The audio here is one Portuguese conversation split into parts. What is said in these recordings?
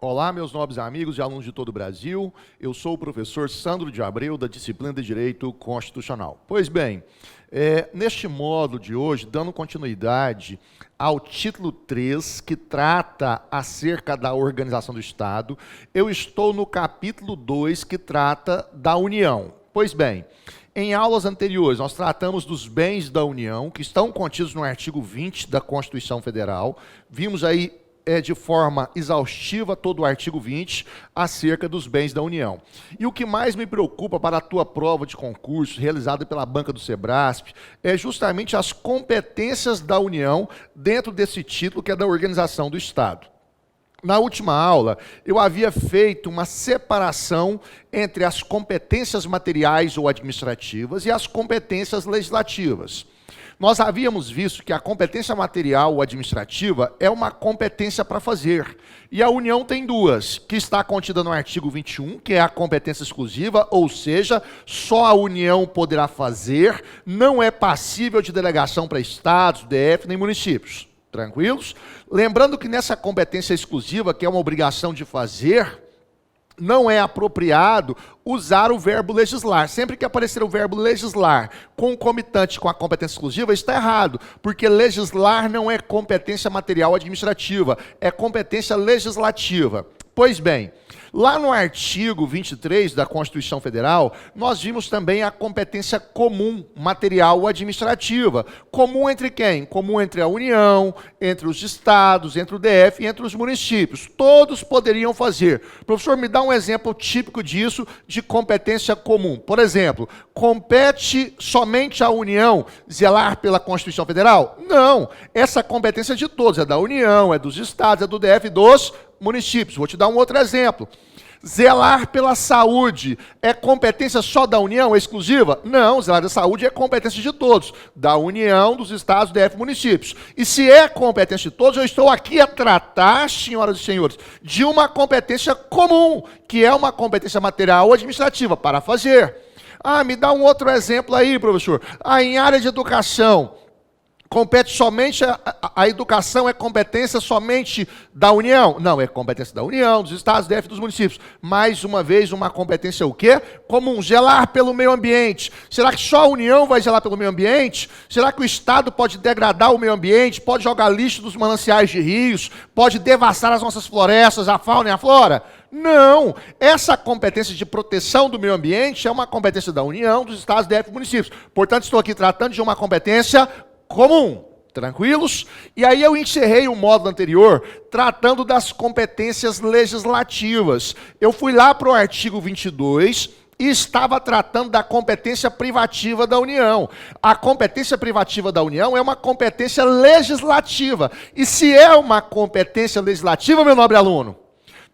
Olá, meus nobres amigos e alunos de todo o Brasil. Eu sou o professor Sandro de Abreu, da disciplina de Direito Constitucional. Pois bem, neste módulo de hoje, dando continuidade ao título 3, que trata acerca da organização do Estado, eu estou no capítulo 2, que trata da União. Pois bem, em aulas anteriores, nós tratamos dos bens da União, que estão contidos no artigo 20 da Constituição Federal. Vimos aí de forma exaustiva todo o artigo 20 acerca dos bens da União. E o que mais me preocupa para a tua prova de concurso, realizada pela banca do Sebrasp, é justamente as competências da União dentro desse título que é da organização do Estado. Na última aula, eu havia feito uma separação entre as competências materiais ou administrativas e as competências legislativas. Nós havíamos visto que a competência material ou administrativa é uma competência para fazer. E a União tem duas, que está contida no artigo 21, que é a competência exclusiva, ou seja, só a União poderá fazer, não é passível de delegação para estados, DF, nem municípios. Tranquilos? Lembrando que nessa competência exclusiva, que é uma obrigação de fazer, não é apropriado usar o verbo legislar. Sempre que aparecer o verbo legislar concomitante com a competência exclusiva, está errado, porque legislar não é competência material administrativa, é competência legislativa. Pois bem, lá no artigo 23 da Constituição Federal, nós vimos também a competência comum material administrativa. Comum entre quem? Comum entre a União, entre os estados, entre o DF e entre os municípios. Todos poderiam fazer. Professor, me dá um exemplo típico disso, de competência comum. Por exemplo, compete somente à União zelar pela Constituição Federal? Não. Essa competência é de todos. É da União, é dos estados, é do DF e dos municípios. Vou te dar um outro exemplo. Zelar pela saúde é competência só da União, é exclusiva? Não, zelar da saúde é competência de todos, da União, dos estados, DF, municípios. E se é competência de todos, eu estou aqui a tratar, senhoras e senhores, de uma competência comum, que é uma competência material ou administrativa, para fazer. Me dá um outro exemplo aí, professor. Em área de educação, compete somente, a educação é competência somente da União? Não, é competência da União, dos estados, DF, dos municípios. Mais uma vez, uma competência o quê? Comum, zelar pelo meio ambiente. Será que só a União vai zelar pelo meio ambiente? Será que o Estado pode degradar o meio ambiente? Pode jogar lixo dos mananciais de rios? Pode devastar as nossas florestas, a fauna e a flora? Não, essa competência de proteção do meio ambiente é uma competência da União, dos estados, DF e municípios. Portanto, estou aqui tratando de uma competência comum, tranquilos? E aí eu encerrei o módulo anterior tratando das competências legislativas. Eu fui lá para o artigo 22 e estava tratando da competência privativa da União. A competência privativa da União é uma competência legislativa. E se é uma competência legislativa, meu nobre aluno,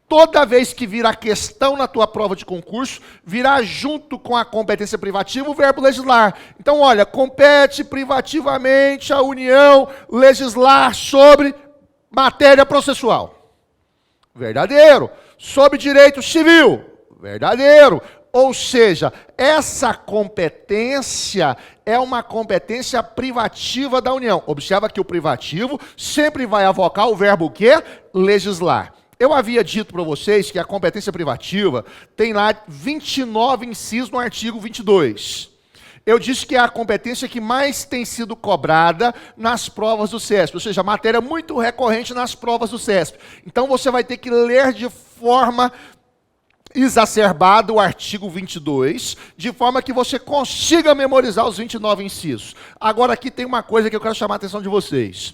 toda vez que vir a questão na tua prova de concurso, virá junto com a competência privativa o verbo legislar. Então, olha, compete privativamente à União legislar sobre matéria processual. Verdadeiro. Sobre direito civil. Verdadeiro. Ou seja, essa competência é uma competência privativa da União. Observa que o privativo sempre vai avocar o verbo o quê? Legislar. Eu havia dito para vocês que a competência privativa tem lá 29 incisos no artigo 22. Eu disse que é a competência que mais tem sido cobrada nas provas do CESP, ou seja, matéria muito recorrente nas provas do CESP. Então você vai ter que ler de forma exacerbada o artigo 22, de forma que você consiga memorizar os 29 incisos. Agora aqui tem uma coisa que eu quero chamar a atenção de vocês.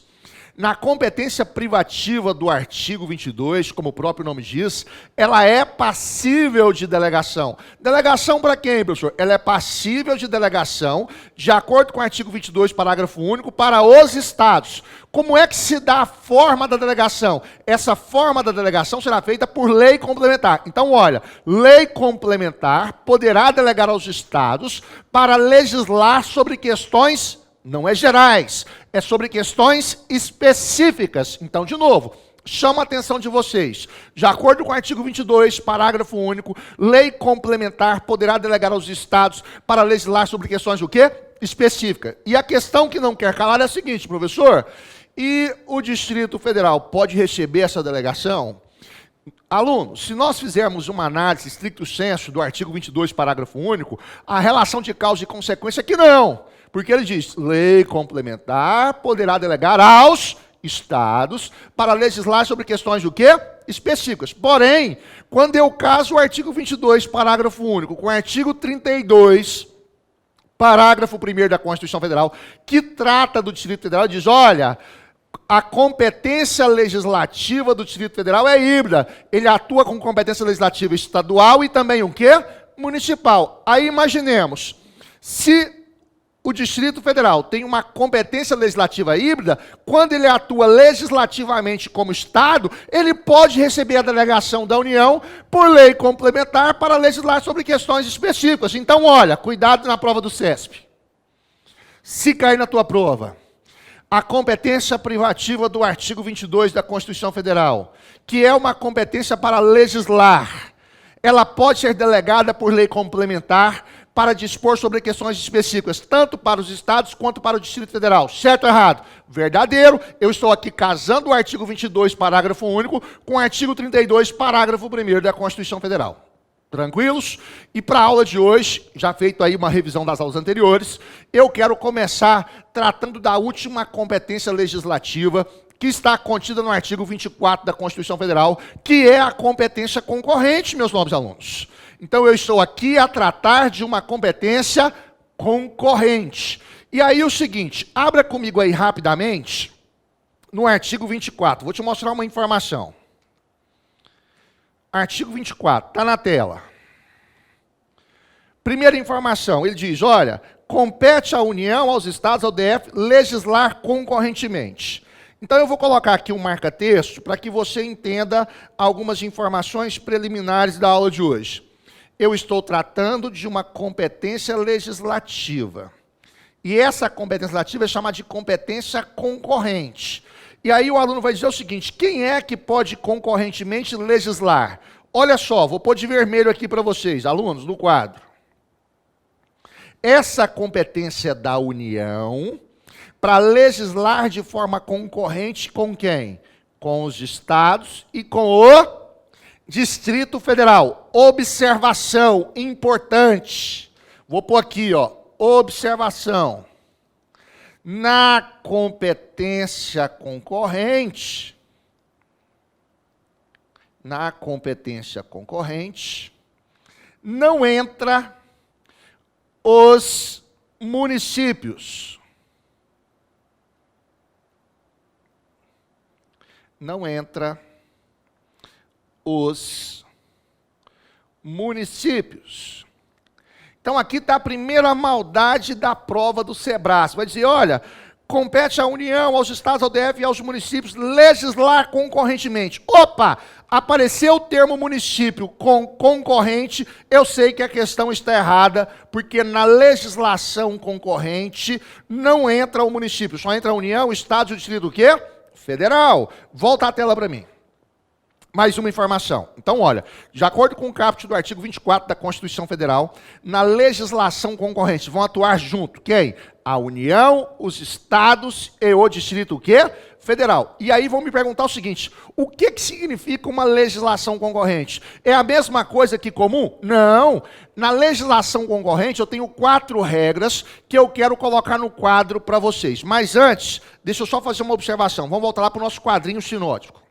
Na competência privativa do artigo 22, como o próprio nome diz, ela é passível de delegação. Delegação para quem, professor? Ela é passível de delegação, de acordo com o artigo 22, parágrafo único, para os estados. Como é que se dá a forma da delegação? Essa forma da delegação será feita por lei complementar. Então, olha, lei complementar poderá delegar aos estados para legislar sobre questões não é gerais, é sobre questões específicas. Então, de novo, chama a atenção de vocês. De acordo com o artigo 22, parágrafo único, lei complementar poderá delegar aos estados para legislar sobre questões o quê? Específicas. E a questão que não quer calar é a seguinte, professor, e o Distrito Federal pode receber essa delegação? Alunos, se nós fizermos uma análise stricto sensu do artigo 22, parágrafo único, a relação de causa e consequência é que não. Porque ele diz, lei complementar poderá delegar aos estados para legislar sobre questões do quê? Específicas. Porém, quando eu caso o artigo 22, parágrafo único, com o artigo 32, parágrafo 1º da Constituição Federal, que trata do Distrito Federal, diz, olha, a competência legislativa do Distrito Federal é híbrida. Ele atua com competência legislativa estadual e também o quê? Municipal. Aí imaginemos, se o Distrito Federal tem uma competência legislativa híbrida, quando ele atua legislativamente como Estado, ele pode receber a delegação da União por lei complementar para legislar sobre questões específicas. Então, olha, cuidado na prova do CESP. Se cair na tua prova, a competência privativa do artigo 22 da Constituição Federal, que é uma competência para legislar, ela pode ser delegada por lei complementar para dispor sobre questões específicas, tanto para os estados quanto para o Distrito Federal. Certo ou errado? Verdadeiro. Eu estou aqui casando o artigo 22, parágrafo único, com o artigo 32, parágrafo 1º da Constituição Federal. Tranquilos? E para a aula de hoje, já feito aí uma revisão das aulas anteriores, eu quero começar tratando da última competência legislativa que está contida no artigo 24 da Constituição Federal, que é a competência concorrente, meus nobres alunos. Então, eu estou aqui a tratar de uma competência concorrente. E aí, o seguinte, abra comigo aí rapidamente no artigo 24. Vou te mostrar uma informação. Artigo 24, está na tela. Primeira informação, ele diz, olha, compete à União, aos estados, ao DF, legislar concorrentemente. Então, eu vou colocar aqui um marca-texto para que você entenda algumas informações preliminares da aula de hoje. Eu estou tratando de uma competência legislativa. E essa competência legislativa é chamada de competência concorrente. E aí o aluno vai dizer o seguinte, quem é que pode concorrentemente legislar? Olha só, vou pôr de vermelho aqui para vocês, alunos, no quadro. Essa competência da União para legislar de forma concorrente com quem? Com os estados e com o Distrito Federal. Observação importante. Vou pôr aqui, ó, observação. Na competência concorrente, não entra os municípios. Não entra os municípios. Então, aqui está a primeira maldade da prova do SEBRAS. Vai dizer, olha, compete à União, aos estados, ao DF e aos municípios legislar concorrentemente. Opa! Apareceu o termo município com concorrente, eu sei que a questão está errada, porque na legislação concorrente não entra o município, só entra a União, o estado e o distrito o quê? Federal. Volta a tela para mim. Mais uma informação. Então, olha, de acordo com o caput do artigo 24 da Constituição Federal, na legislação concorrente vão atuar junto quem? A União, os estados e o Distrito o quê? Federal. E aí vão me perguntar o seguinte, o que significa uma legislação concorrente? É a mesma coisa que comum? Não. Na legislação concorrente eu tenho 4 regras que eu quero colocar no quadro para vocês. Mas antes, deixa eu só fazer uma observação. Vamos voltar lá para o nosso quadrinho sinótico.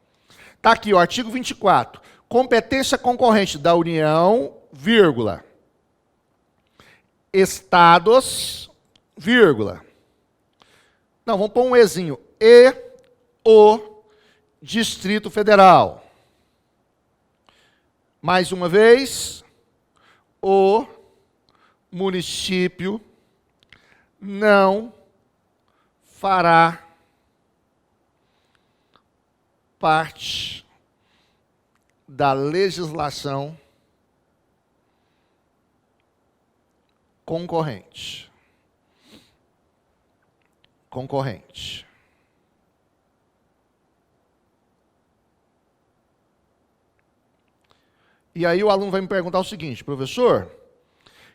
Está aqui, o artigo 24. Competência concorrente da União, vírgula. Estados, vírgula. Não, vamos pôr um ezinho. E o Distrito Federal. Mais uma vez. O município não fará parte da legislação concorrente. E aí o aluno vai me perguntar o seguinte, professor,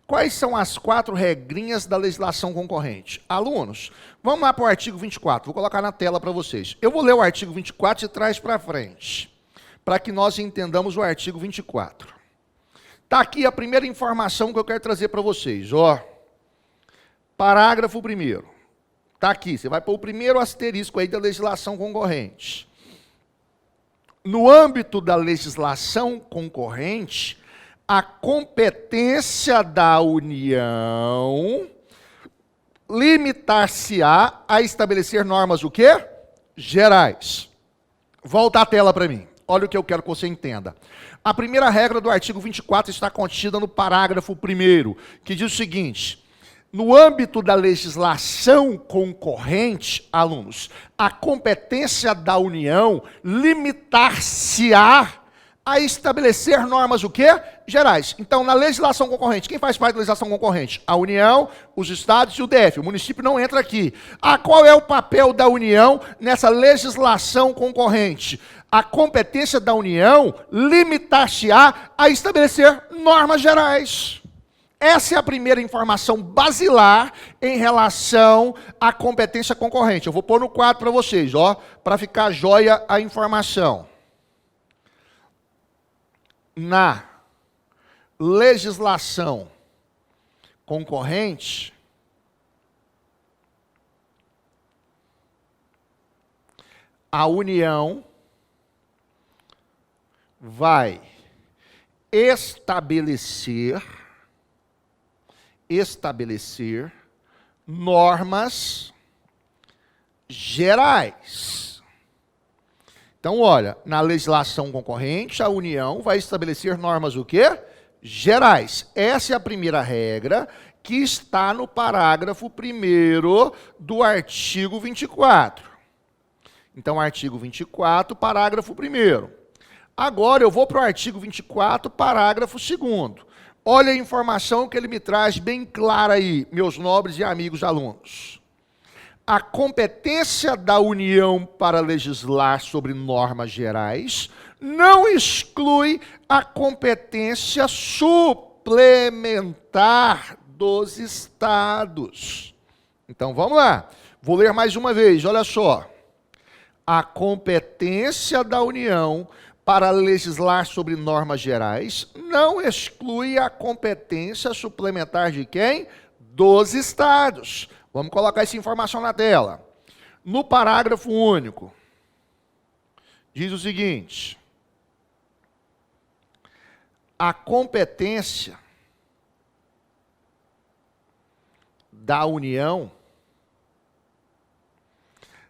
quais são as 4 regrinhas da legislação concorrente? Alunos, vamos lá para o artigo 24, vou colocar na tela para vocês. Eu vou ler o artigo 24 de trás para frente. para que nós entendamos o artigo 24. Está aqui a primeira informação que eu quero trazer para vocês. Ó, parágrafo 1º. Está aqui, você vai pôr o primeiro asterisco aí da legislação concorrente. No âmbito da legislação concorrente, a competência da União limitar-se-á a estabelecer normas o quê? Gerais. Volta a tela para mim. Olha o que eu quero que você entenda. A primeira regra do artigo 24 está contida no parágrafo 1º, que diz o seguinte: no âmbito da legislação concorrente, alunos, a competência da União limitar-se-á a estabelecer normas o quê? Gerais. Então, na legislação concorrente, quem faz parte da legislação concorrente? A União, os estados e o DF. O município não entra aqui. Qual é o papel da União nessa legislação concorrente? A competência da União limitar-se-á a estabelecer normas gerais. Essa é a primeira informação basilar em relação à competência concorrente. Eu vou pôr no quadro para vocês, ó, para ficar jóia a informação. Na legislação concorrente, a União vai estabelecer normas gerais. Então, olha, na legislação concorrente, a União vai estabelecer normas o quê? Gerais. Essa é a primeira regra que está no parágrafo 1º do artigo 24. Então, artigo 24, parágrafo 1º. Agora eu vou para o artigo 24, parágrafo 2º. Olha a informação que ele me traz bem clara aí, meus nobres e amigos alunos. A competência da União para legislar sobre normas gerais não exclui a competência suplementar dos estados. Então, vamos lá. Vou ler mais uma vez, olha só. A competência da União para legislar sobre normas gerais não exclui a competência suplementar de quem? Dos estados. Vamos colocar essa informação na tela. No parágrafo único, diz o seguinte: a competência da União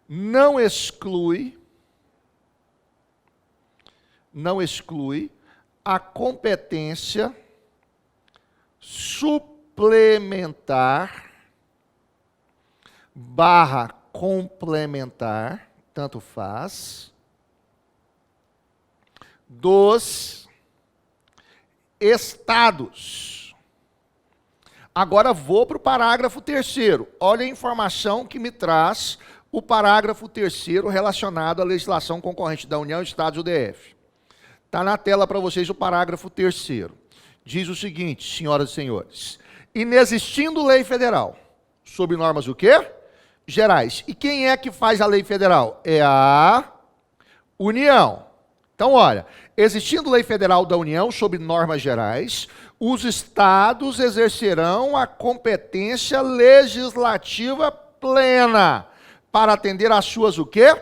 não exclui a competência suplementar / complementar, tanto faz, dos estados. Agora vou para o parágrafo 3º. Olha a informação que me traz o parágrafo 3º relacionado à legislação concorrente da União, Estados e o DF. Está na tela para vocês o parágrafo 3º. Diz o seguinte, senhoras e senhores: inexistindo lei federal, sob normas o quê? Gerais. E quem é que faz a lei federal? É a União. Então, olha, existindo lei federal da União sob normas gerais, os estados exercerão a competência legislativa plena para atender às suas o quê?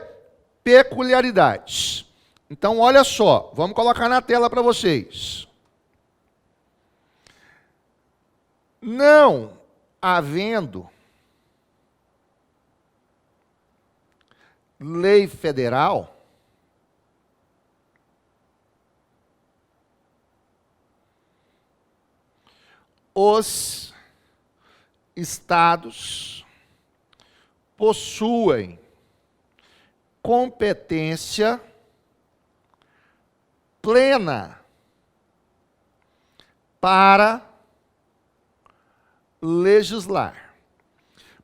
Peculiaridades. Então, olha só, vamos colocar na tela para vocês. Não havendo lei federal, os estados possuem competência plena para legislar.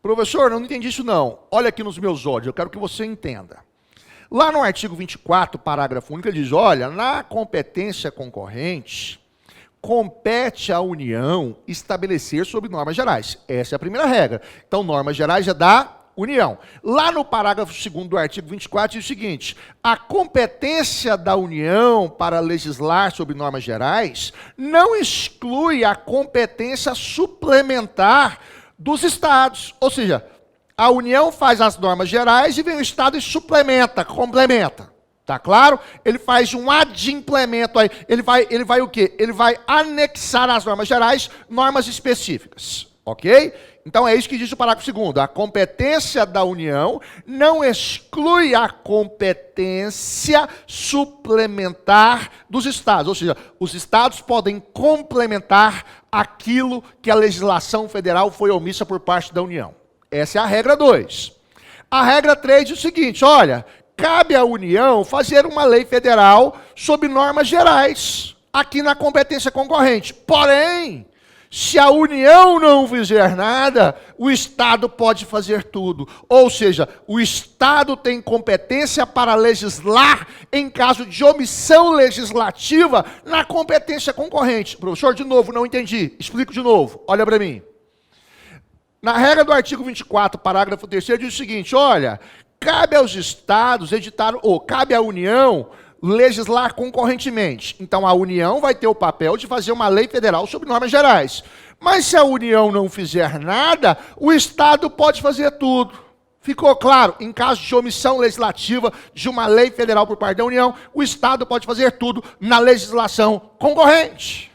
Professor, não entendi isso não. Olha aqui nos meus olhos, eu quero que você entenda. Lá no artigo 24, parágrafo único, ele diz, olha, na competência concorrente, compete à União estabelecer sobre normas gerais. Essa é a primeira regra. Então, normas gerais é da União. Lá no parágrafo 2º do artigo 24 diz o seguinte: a competência da União para legislar sobre normas gerais não exclui a competência suplementar dos Estados. Ou seja, a União faz as normas gerais e vem o Estado e suplementa, complementa. Tá claro? Ele faz um adimplemento aí. Ele vai o quê? Ele vai anexar às normas gerais normas específicas. Ok? Então é isso que diz o parágrafo 2º. A competência da União não exclui a competência suplementar dos Estados. Ou seja, os Estados podem complementar aquilo que a legislação federal foi omissa por parte da União. Essa é a regra 2. A regra 3 diz o seguinte: olha, cabe à União fazer uma lei federal sob normas gerais, aqui na competência concorrente. Porém, se a União não fizer nada, o Estado pode fazer tudo. Ou seja, o Estado tem competência para legislar em caso de omissão legislativa na competência concorrente. Professor, de novo, não entendi. Explico de novo. Olha para mim. Na regra do artigo 24, parágrafo 3º, diz o seguinte: olha, cabe aos Estados editar, ou cabe à União legislar concorrentemente. Então a União vai ter o papel de fazer uma lei federal sobre normas gerais. Mas se a União não fizer nada, o Estado pode fazer tudo. Ficou claro? Em caso de omissão legislativa de uma lei federal por parte da União, o Estado pode fazer tudo na legislação concorrente.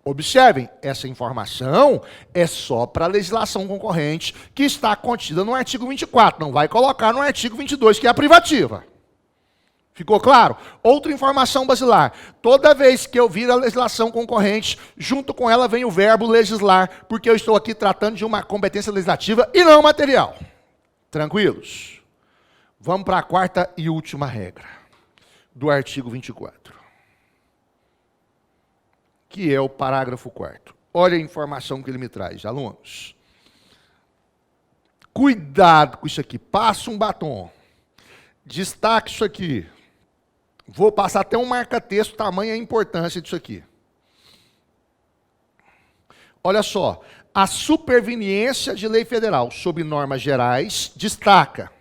Observem, essa informação é só para a legislação concorrente que está contida no artigo 24, não vai colocar no artigo 22, que é a privativa. Ficou claro? Outra informação basilar: toda vez que eu vir a legislação concorrente, junto com ela vem o verbo legislar, porque eu estou aqui tratando de uma competência legislativa e não material. Tranquilos? Vamos para a quarta e última regra do artigo 24. Que é o parágrafo 4º. Olha a informação que ele me traz, alunos. Cuidado com isso aqui. Passa um batom. Destaque isso aqui. Vou passar até um marca-texto, tamanha a importância disso aqui. Olha só. A superveniência de lei federal sobre normas gerais, destaca,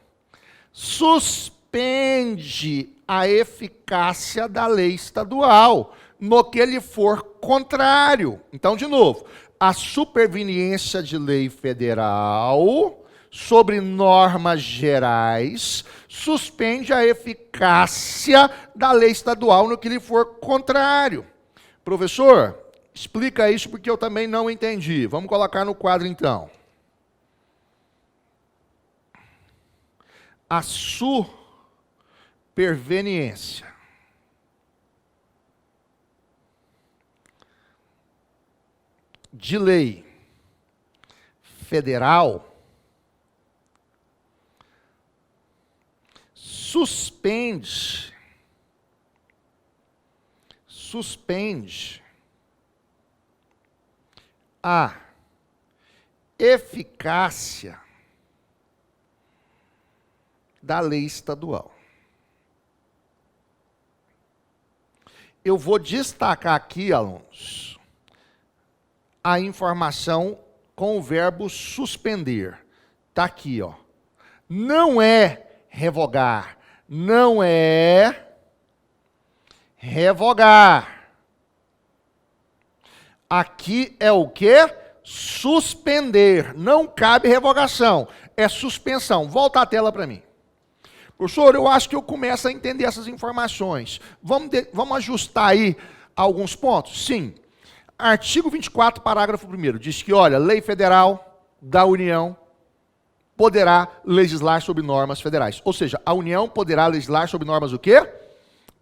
suspende a eficácia da lei estadual no que lhe for contrário. Então, de novo, a superveniência de lei federal sobre normas gerais suspende a eficácia da lei estadual no que lhe for contrário. Professor, explica isso porque eu também não entendi. Vamos colocar no quadro, então. A superveniência de lei federal suspende a eficácia da lei estadual. Eu vou destacar aqui, alunos, a informação com o verbo suspender. Está aqui, ó. Não é revogar. Não é revogar. Aqui é o quê? Suspender. Não cabe revogação. É suspensão. Volta a tela para mim. Professor, eu acho que eu começo a entender essas informações. Vamos ajustar aí alguns pontos? Sim. Artigo 24, parágrafo 1º, diz que, olha, lei federal da União poderá legislar sobre normas federais. Ou seja, a União poderá legislar sobre normas o quê?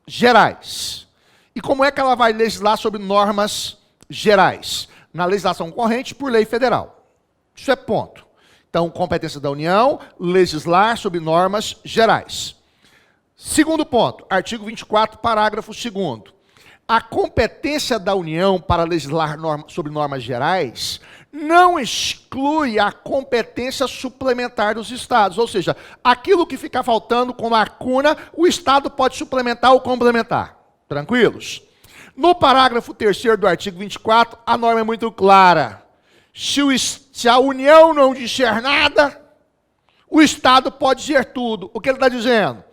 Gerais. E como é que ela vai legislar sobre normas gerais? Na legislação corrente por lei federal. Isso é ponto. Então, competência da União, legislar sobre normas gerais. Segundo ponto, artigo 24, parágrafo 2º. A competência da União para legislar sobre normas gerais não exclui a competência suplementar dos Estados. Ou seja, aquilo que ficar faltando com lacuna, o Estado pode suplementar ou complementar. Tranquilos? No parágrafo 3º do artigo 24, a norma é muito clara. Se a União não disser nada, O Estado pode dizer tudo. O que ele está dizendo?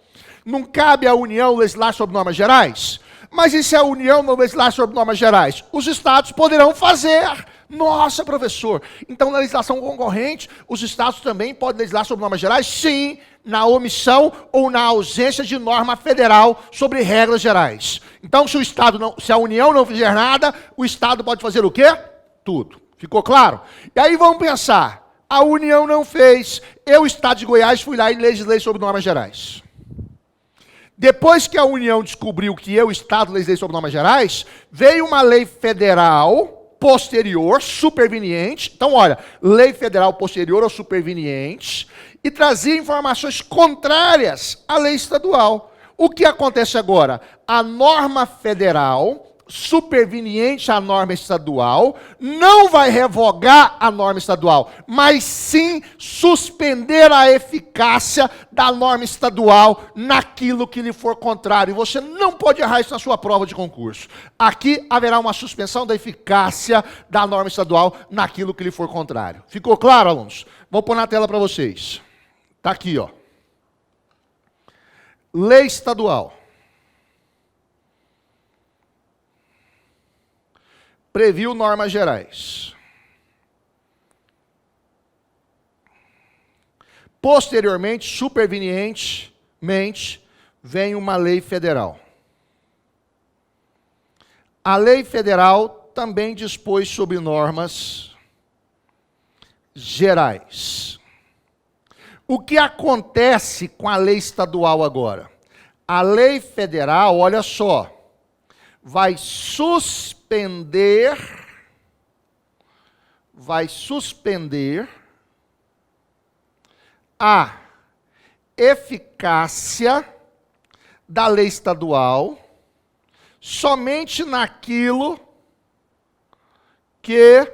Não cabe à União legislar sobre normas gerais? Mas e se a União não legislar sobre normas gerais? Os Estados poderão fazer. Nossa, professor, então na legislação concorrente, os Estados também podem legislar sobre normas gerais? Sim, na omissão ou na ausência de norma federal sobre regras gerais. Então, se a União não fizer nada, o Estado pode fazer o quê? Tudo. Ficou claro? E aí vamos pensar, a União não fez, eu, Estado de Goiás, fui lá e legislei sobre normas gerais. Depois que a União descobriu que eu, Estado, legislei sobre normas gerais, veio uma lei federal posterior, superveniente. Então, olha, lei federal posterior ou superveniente, e trazia informações contrárias à lei estadual. O que acontece agora? A norma federal, superveniente à norma estadual, não vai revogar a norma estadual, mas sim suspender a eficácia da norma estadual naquilo que lhe for contrário. E você não pode errar isso na sua prova de concurso. Aqui haverá uma suspensão da eficácia da norma estadual naquilo que lhe for contrário. Ficou claro, alunos? Vou pôr na tela para vocês. Está aqui, ó. Lei estadual. Previu normas gerais. Posteriormente, supervenientemente, vem uma lei federal. A lei federal também dispôs sobre normas gerais. O que acontece com a lei estadual agora? A lei federal, olha só, vai suspender a eficácia da lei estadual somente naquilo que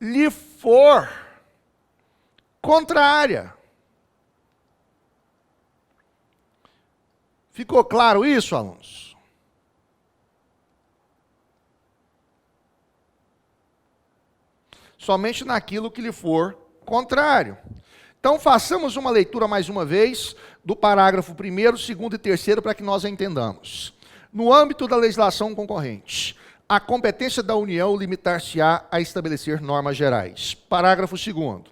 lhe for contrária. Ficou claro isso, alunos? Somente naquilo que lhe for contrário. Então, façamos uma leitura mais uma vez do parágrafo 1º, 2º e 3º para que nós a entendamos. No âmbito da legislação concorrente, a competência da União limitar-se-á a estabelecer normas gerais. Parágrafo 2º.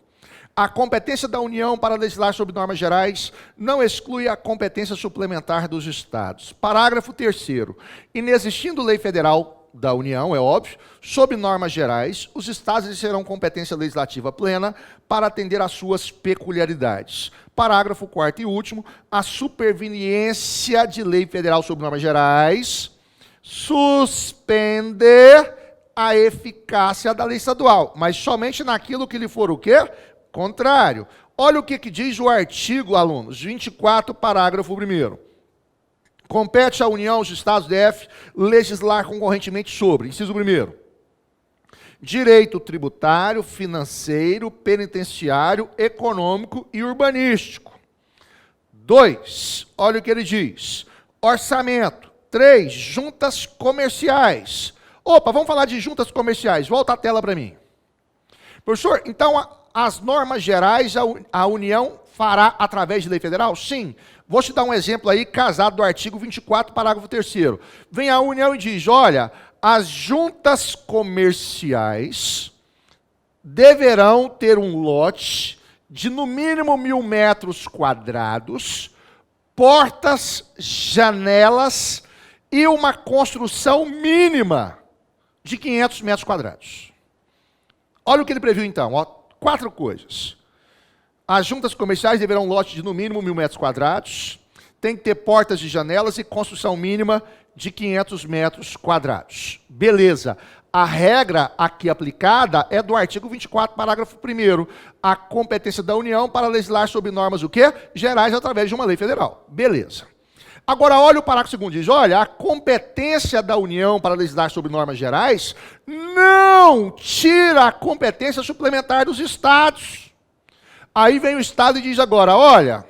A competência da União para legislar sobre normas gerais não exclui a competência suplementar dos Estados. Parágrafo 3º. Inexistindo lei federal da União, é óbvio, sob normas gerais, os Estados exercerão competência legislativa plena para atender às suas peculiaridades. Parágrafo 4º e último, a superveniência de lei federal sobre normas gerais suspende a eficácia da lei estadual, mas somente naquilo que lhe for o quê? Contrário. Olha o que diz o artigo, alunos, 24, parágrafo 1º. Compete à União, aos Estados DF, legislar concorrentemente sobre, inciso 1º, direito tributário, financeiro, penitenciário, econômico e urbanístico. 2, olha o que ele diz, orçamento. 3, juntas comerciais. Opa, vamos falar de juntas comerciais, volta a tela para mim. Professor, então as normas gerais a União fará através de lei federal? Sim. Vou te dar um exemplo aí, casado do artigo 24, parágrafo 3º. Vem a União e diz, olha, as juntas comerciais deverão ter um lote de no mínimo 1.000 metros quadrados, portas, janelas e uma construção mínima de 500 metros quadrados. Olha o que ele previu então, ó, 4 coisas. As juntas comerciais deverão um lote de no mínimo 1.000 metros quadrados, tem que ter portas e janelas e construção mínima de 500 metros quadrados. Beleza. A regra aqui aplicada é do artigo 24, parágrafo 1º. A competência da União para legislar sobre normas o quê? Gerais através de uma lei federal. Beleza. Agora, olha o parágrafo 2º, diz, olha, a competência da União para legislar sobre normas gerais não tira a competência suplementar dos Estados. Aí vem o Estado e diz agora, olha,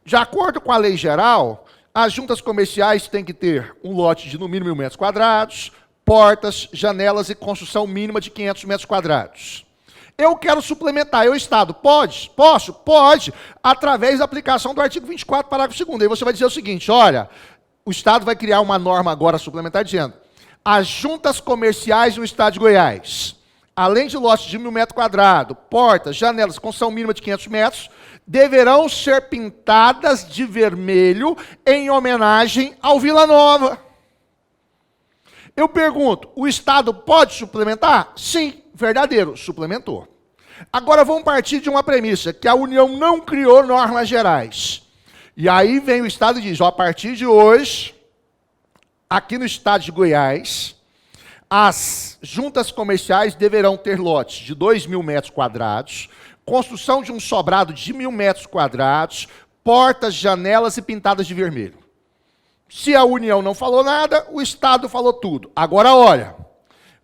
de acordo com a lei geral, as juntas comerciais têm que ter um lote de no mínimo 1.000 metros quadrados, portas, janelas e construção mínima de 500 metros quadrados. Eu quero suplementar, eu, Estado, pode? Posso? Pode, através da aplicação do artigo 24, parágrafo 2º. Aí você vai dizer o seguinte, olha, o Estado vai criar uma norma agora suplementar dizendo, as juntas comerciais no Estado de Goiás, além de lotes de 1.000 metros quadrados, portas, janelas, construção mínima de 500 metros, deverão ser pintadas de vermelho em homenagem ao Vila Nova. Eu pergunto, o Estado pode suplementar? Sim, verdadeiro, suplementou. Agora vamos partir de uma premissa, que a União não criou normas gerais. E aí vem o Estado e diz, ó, a partir de hoje, aqui no Estado de Goiás, as juntas comerciais deverão ter lotes de 2.000 metros quadrados, construção de um sobrado de 1.000 metros quadrados, portas, janelas e pintadas de vermelho. Se a União não falou nada, o Estado falou tudo. Agora, olha,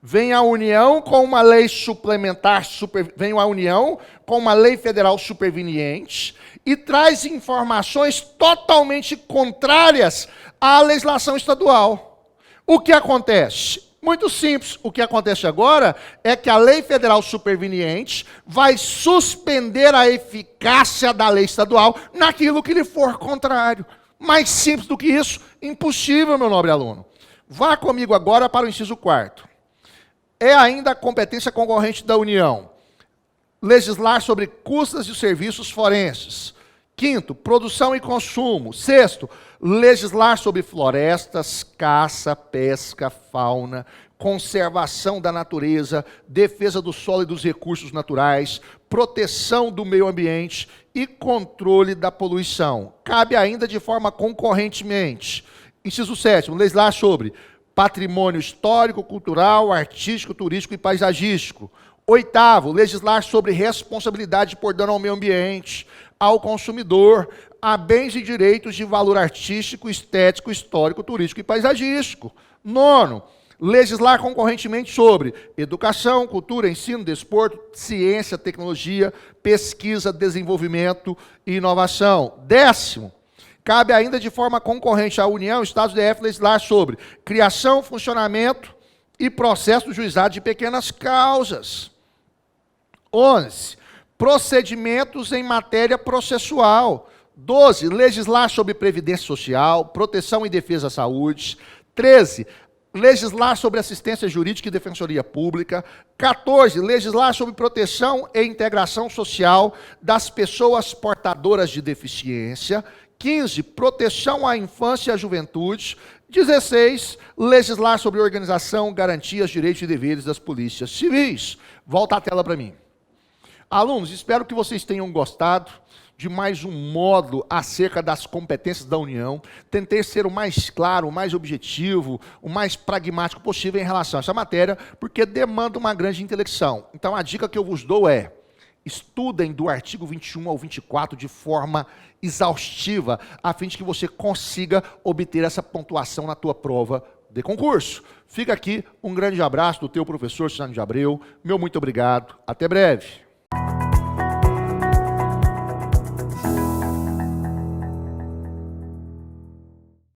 vem a União com uma lei suplementar, vem a União com uma lei federal superveniente e traz informações totalmente contrárias à legislação estadual. O que acontece? Muito simples. O que acontece agora é que a lei federal superveniente vai suspender a eficácia da lei estadual naquilo que lhe for contrário. Mais simples do que isso, impossível, meu nobre aluno. Vá comigo agora para o inciso 4º. É ainda a competência concorrente da União legislar sobre custas de serviços forenses. 5º, produção e consumo. 6º, legislar sobre florestas, caça, pesca, fauna, conservação da natureza, defesa do solo e dos recursos naturais, proteção do meio ambiente e controle da poluição. Cabe ainda de forma concorrentemente. Inciso 7º, legislar sobre patrimônio histórico, cultural, artístico, turístico e paisagístico. 8º, legislar sobre responsabilidade por dano ao meio ambiente, ao consumidor, a bens e direitos de valor artístico, estético, histórico, turístico e paisagístico. 9º, legislar concorrentemente sobre educação, cultura, ensino, desporto, ciência, tecnologia, pesquisa, desenvolvimento e inovação. 10º, cabe ainda de forma concorrente à União, Estados DF, legislar sobre criação, funcionamento e processo do juizado de pequenas causas. 11, procedimentos em matéria processual. 12, legislar sobre previdência social, proteção e defesa à saúde. 13, legislar sobre assistência jurídica e defensoria pública. 14, legislar sobre proteção e integração social das pessoas portadoras de deficiência. 15, proteção à infância e à juventude. 16, legislar sobre organização, garantias, direitos e deveres das polícias civis. Volta a tela para mim. Alunos, espero que vocês tenham gostado de mais um módulo acerca das competências da União. Tentei ser o mais claro, o mais objetivo, o mais pragmático possível em relação a essa matéria, porque demanda uma grande intelecção. Então, a dica que eu vos dou é, estudem do artigo 21 ao 24 de forma exaustiva, a fim de que você consiga obter essa pontuação na tua prova de concurso. Fica aqui um grande abraço do teu professor Sandro de Abreu. Meu muito obrigado. Até breve.